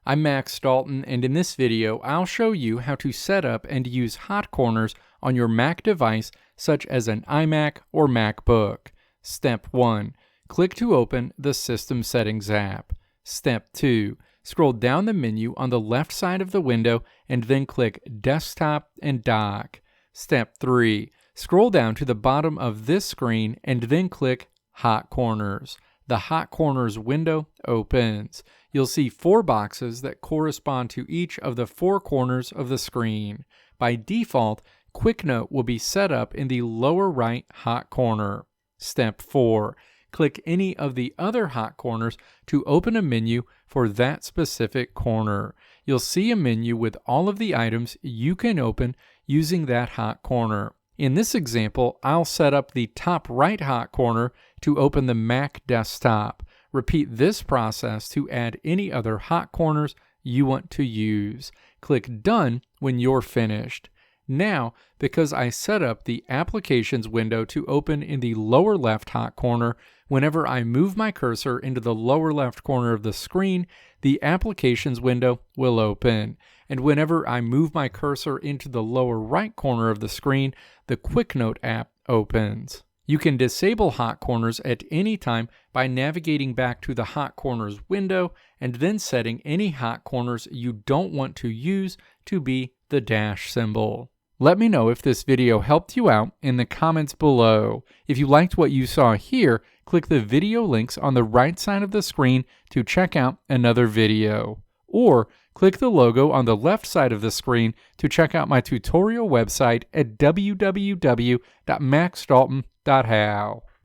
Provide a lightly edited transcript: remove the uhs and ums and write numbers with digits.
I'm Max Dalton, and in this video, I'll show you how to set up and use hot corners on your Mac device such as an iMac or MacBook. Step 1. Click to open the System Settings app. Step 2. Scroll down the menu on the left side of the window and then click Desktop and Dock. Step 3. Scroll down to the bottom of this screen and then click Hot Corners. The Hot Corners window opens. You'll see 4 boxes that correspond to each of the 4 corners of the screen. By default, Quick Note will be set up in the lower right hot corner. Step 4. Click any of the other hot corners to open a menu for that specific corner. You'll see a menu with all of the items you can open using that hot corner. In this example, I'll set up the top right hot corner to open the Mac desktop. Repeat this process to add any other hot corners you want to use. Click Done when you're finished. Now, because I set up the Applications window to open in the lower left hot corner, whenever I move my cursor into the lower left corner of the screen, the Applications window will open. And whenever I move my cursor into the lower right corner of the screen, the Quick Note app opens. You can disable hot corners at any time by navigating back to the hot corners window and then setting any hot corners you don't want to use to be the dash symbol. Let me know if this video helped you out in the comments below. If you liked what you saw here, click the video links on the right side of the screen to check out another video. Or click the logo on the left side of the screen to check out my tutorial website at www.maxdalton.how.